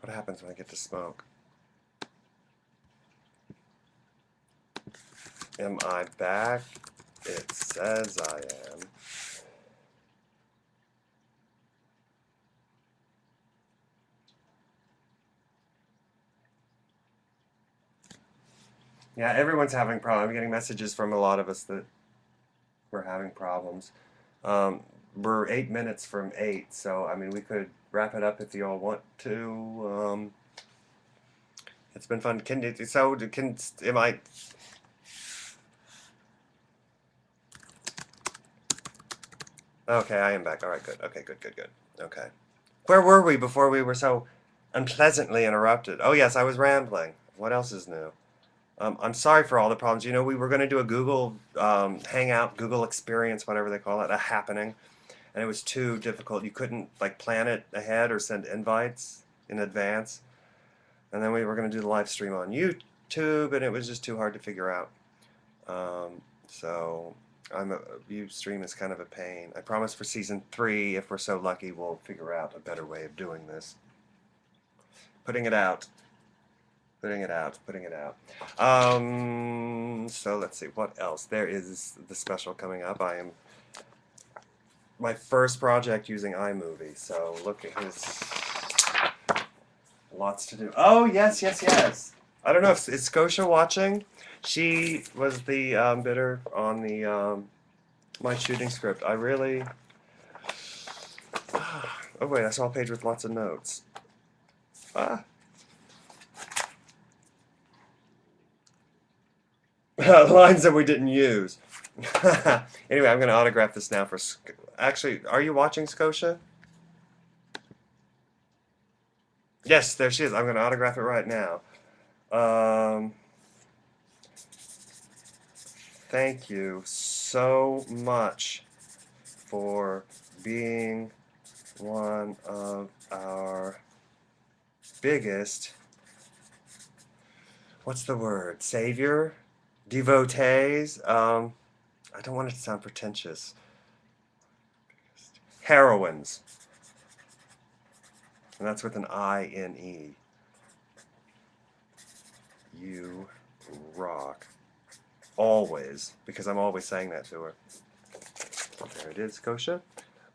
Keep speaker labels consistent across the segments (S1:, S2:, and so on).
S1: What happens when I get to smoke? Am I back? It says I am. Yeah, everyone's having problems. I'm getting messages from a lot of us that we're having problems. Um, we're 8 minutes from 8, so I mean, we could wrap it up if you all want to. It's been fun. Am I? Okay, I am back. All right, good. Okay, good, good, good. Okay. Where were we before we were so unpleasantly interrupted? Oh, yes, I was rambling. What else is new? I'm sorry for all the problems. You know, we were going to do a Google Hangout, Google Experience, whatever they call it, a happening, and it was too difficult. You couldn't like plan it ahead or send invites in advance. And then we were going to do the live stream on YouTube, and it was just too hard to figure out. So Ustream is kind of a pain. I promise for season 3, if we're so lucky, we'll figure out a better way of doing this. Putting it out. Putting it out, putting it out. So let's see, what else? There is the special coming up. I am my first project using iMovie, so look at his lots to do. Oh, yes, yes, yes. I don't know if is Scotia watching. She was the bidder on the my shooting script. I really. Oh wait, I saw a page with lots of notes. Ah. Lines that we didn't use. Anyway, I'm going to autograph this now for. Actually, are you watching, Scotia? Yes, there she is. I'm going to autograph it right now. Um, Thank you so much for being one of our biggest, what's the word, savior? Devotees? I don't want it to sound pretentious. Heroines. And that's with an I-N-E. You rock. Always. Because I'm always saying that to her. There it is, Scotia.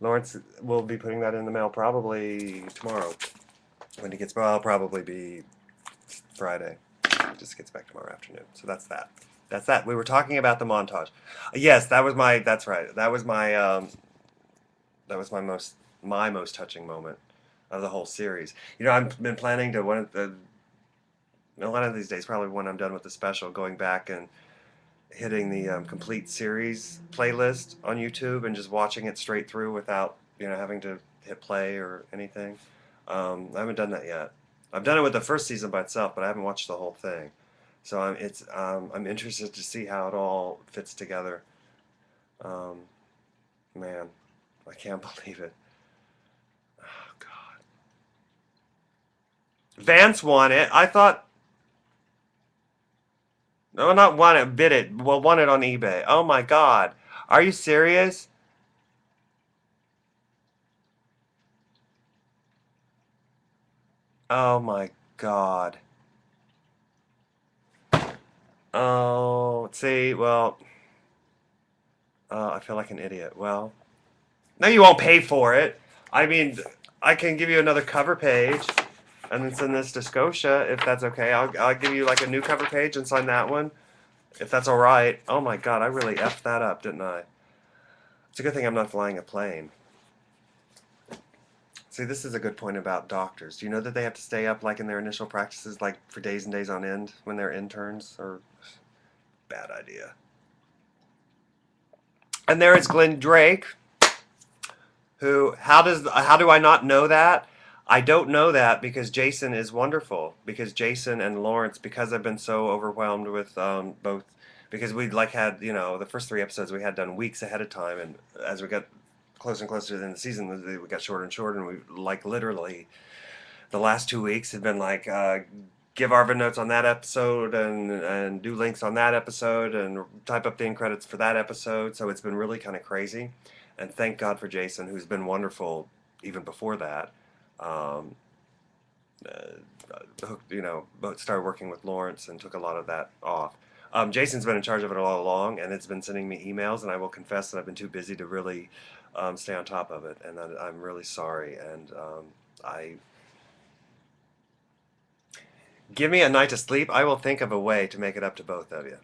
S1: Lawrence will be putting that in the mail probably tomorrow. When he gets, well, it'll probably be Friday. He just gets back tomorrow afternoon. So that's that. That's that. We were talking about the montage. Yes, that was my. That's right. That was my. That was my most touching moment of the whole series. You know, I've been planning to one of these days, probably when I'm done with the special, going back and hitting the complete series playlist on YouTube and just watching it straight through without having to hit play or anything. I haven't done that yet. I've done it with the first season by itself, but I haven't watched the whole thing. So I'm interested to see how it all fits together. Um, Man, I can't believe it. Oh God, Vance won it. I thought no, not won it, bid it. Well, won it on eBay. Oh my God, are you serious? Oh my God. Oh, see, well, I feel like an idiot. Well, no, you won't pay for it. I mean, I can give you another cover page and then send this to Scotia if that's okay. I'll give you like a new cover page and sign that one if that's all right. Oh my God, I really effed that up, didn't I? It's a good thing I'm not flying a plane. See, this is a good point about doctors. Do you know that they have to stay up like in their initial practices, like for days and days on end when they're interns? Or bad idea. And there is Glenn Drake, who how do I not know that? I don't know that because Jason is wonderful. Because Jason and Lawrence, because I've been so overwhelmed with both, because we like had the first 3 episodes we had done weeks ahead of time, and as we got closer and closer to the end of the season, we got shorter and shorter, and we like literally the last 2 weeks had been like give Arvin notes on that episode and do links on that episode and type up the end credits for that episode. So it's been really kind of crazy. And thank God for Jason, who's been wonderful even before that. Um, started working with Lawrence and took a lot of that off. Jason's been in charge of it all along, and it's been sending me emails, and I will confess that I've been too busy to really stay on top of it, and I'm really sorry. And I give me a night to sleep. I will think of a way to make it up to both of you.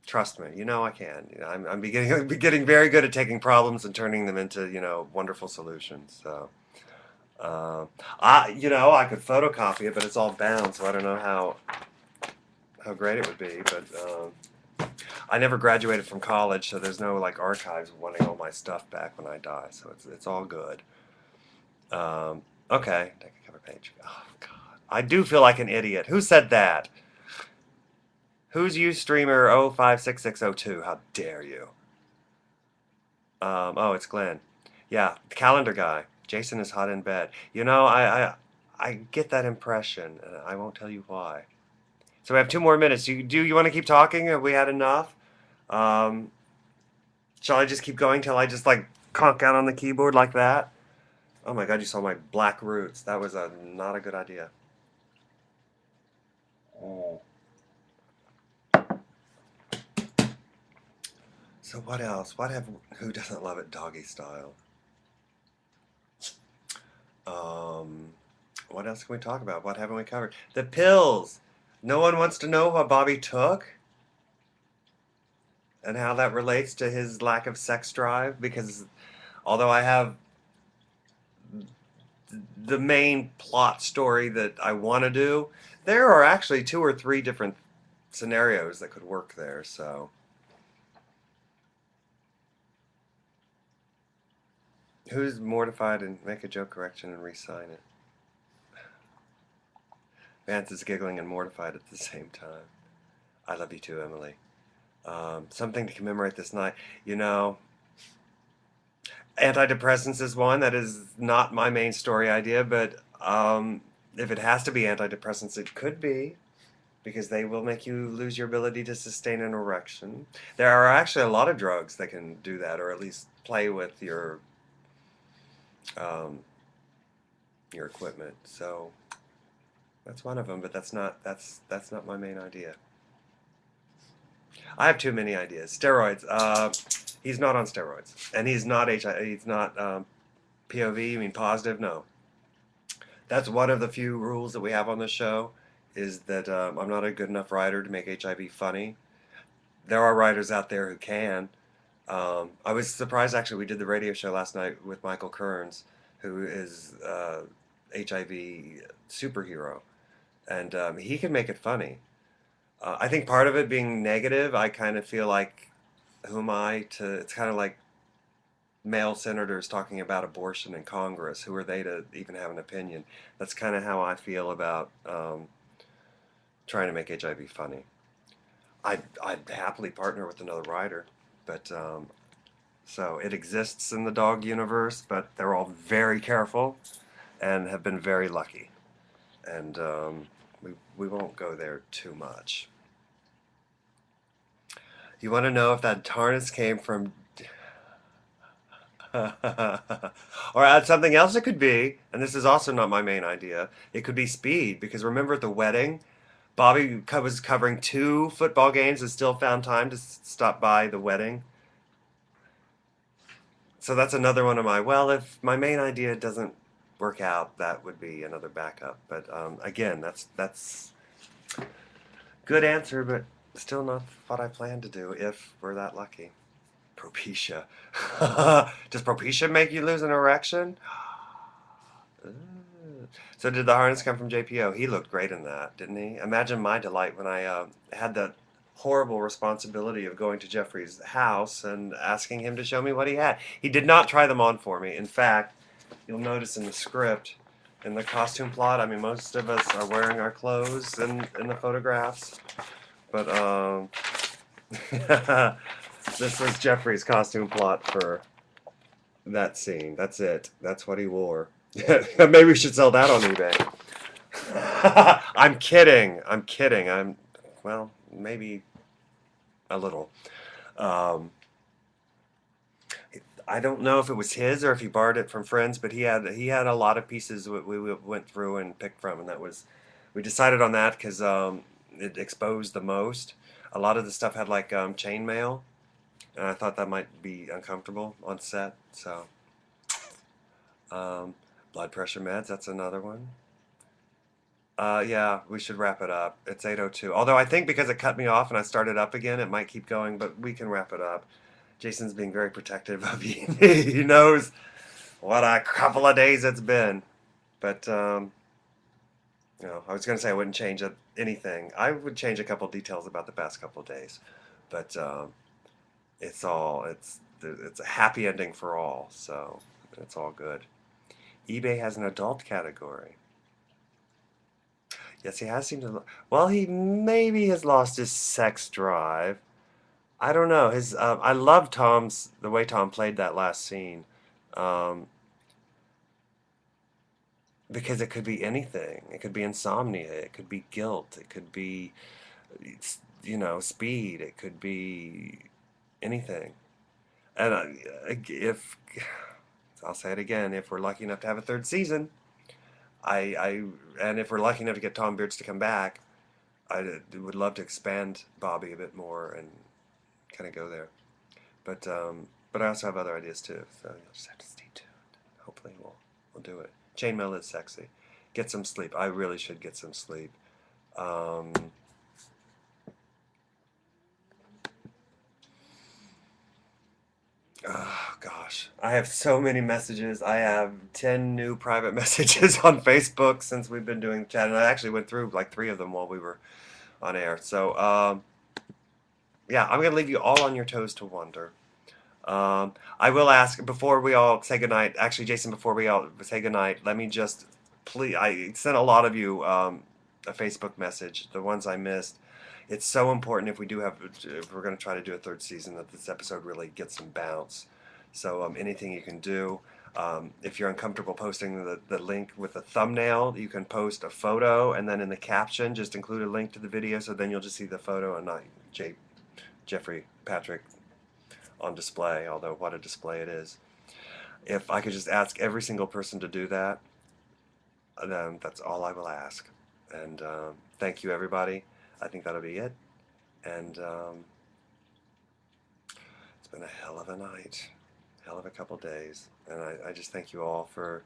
S1: Trust me, you know I can. I'm getting very good at taking problems and turning them into wonderful solutions. So. I could photocopy it, but it's all bound, so I don't know how great it would be. But I never graduated from college, so there's no like archives wanting all my stuff back when I die. So it's all good. Okay, take a cover page. Oh God, I do feel like an idiot. Who said that? Who's Ustreamer 056602? How dare you? Oh, it's Glenn. Yeah, the calendar guy. Jason is hot in bed. I get that impression, and I won't tell you why. So we have 2 more minutes. Do you want to keep talking? Have we had enough? Um, shall I just keep going till I just like conk out on the keyboard like that? Oh my God, you saw my black roots. That was not a good idea. Oh. So what else? Who doesn't love it doggy style? Um, what else can we talk about? What haven't we covered? The pills. No one wants to know what Bobby took and how that relates to his lack of sex drive. Because although I have the main plot story that I want to do, there are actually 2 or 3 different scenarios that could work there. So, who's mortified and make a joke correction and re-sign it? Vance is giggling and mortified at the same time. I love you too, Emily. Something to commemorate this night. Antidepressants is one that is not my main story idea, but if it has to be antidepressants, it could be because they will make you lose your ability to sustain an erection. There are actually a lot of drugs that can do that, or at least play with um, your equipment. So that's one of them, but that's not my main idea. I have too many ideas. Steroids. He's not on steroids, and he's not HIV. He's not POV. You mean positive? No. That's one of the few rules that we have on the show. Is that I'm not a good enough writer to make HIV funny. There are writers out there who can. I was surprised actually. We did the radio show last night with Michael Kearns, who is HIV superhero, and he can make it funny. I think part of it being negative, I kind of feel like, who am I to? It's kind of like male senators talking about abortion in Congress. Who are they to even have an opinion? That's kind of how I feel about trying to make HIV funny. I'd happily partner with another writer, but so it exists in the dog universe, but they're all very careful and have been very lucky, and we won't go there too much. You want to know if that harness came from or add something else it could be, and this is also not my main idea. It could be speed, because remember at the wedding, Bobby was covering 2 football games and still found time to stop by the wedding. So that's another one of well, if my main idea doesn't work out, that would be another backup. But again, that's good answer, but still not what I plan to do if we're that lucky. Propecia. Does Propecia make you lose an erection? So did the harness come from JPO? He looked great in that, didn't he? Imagine my delight when I had the horrible responsibility of going to Jeffrey's house and asking him to show me what he had. He did not try them on for me. In fact, you'll notice in the script, in the costume plot, I mean, most of us are wearing our clothes in the photographs, but this was Jeffrey's costume plot for that scene. That's it. That's what he wore. Maybe we should sell that on eBay. I'm kidding. I'm kidding. Well, maybe a little. Um, I don't know if it was his or if he borrowed it from friends, but he had a lot of pieces we went through and picked from, and that was we decided on that because it exposed the most. A lot of the stuff had like chainmail, and I thought that might be uncomfortable on set. So um, blood pressure meds, that's another one. Yeah, we should wrap it up. It's 8:02. Although I think because it cut me off and I started up again, it might keep going, but we can wrap it up. Jason's being very protective of you. He knows what a couple of days it's been. But I was going to say I wouldn't change anything. I would change a couple details about the past couple of days, but it's a happy ending for all, so it's all good. eBay has an adult category. Yes, he has seemed to. Well, he maybe has lost his sex drive. I don't know. I love Tom's the way Tom played that last scene. Um, because it could be anything. It could be insomnia. It could be guilt. It could be, speed. It could be anything. And if I'll say it again, if we're lucky enough to have a third season, I and if we're lucky enough to get Tom Beards to come back, I would love to expand Bobby a bit more and kind of go there. But I also have other ideas too. So you'll just have to stay tuned. Hopefully we'll do it. Chainmail is sexy. Get some sleep. I really should get some sleep. Um, oh gosh, I have so many messages. I have 10 new private messages on Facebook since we've been doing the chat, and I actually went through like 3 of them while we were on air. So yeah, I'm gonna leave you all on your toes to wonder. I will ask before we all say goodnight. Actually, Jason, before we all say goodnight, let me just please. I sent a lot of you a Facebook message. The ones I missed. It's so important if we're going to try to do a third season that this episode really gets some bounce. So anything you can do. If you're uncomfortable posting the link with the thumbnail, you can post a photo and then in the caption just include a link to the video. So then you'll just see the photo and not Jeffrey Patrick on display, although what a display it is. If I could just ask every single person to do that, then that's all I will ask. And thank you, everybody. I think that'll be it. And it's been a hell of a night, hell of a couple days. And I just thank you all for.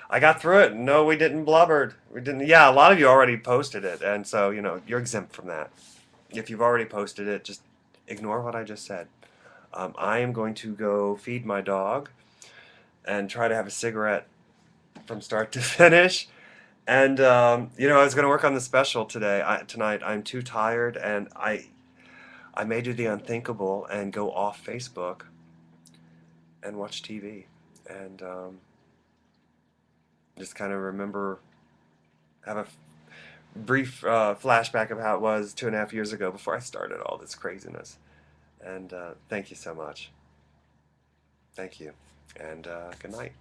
S1: I got through it. No, we didn't blubbered. We didn't. Yeah, a lot of you already posted it, and so you're exempt from that. If you've already posted it, just ignore what I just said. I am going to go feed my dog and try to have a cigarette from start to finish. And I was going to work on the special tonight. I'm too tired, and I may do the unthinkable and go off Facebook and watch TV and just kind of have a brief flashback of how it was 2.5 years ago before I started all this craziness. And thank you so much. Thank you, and good night.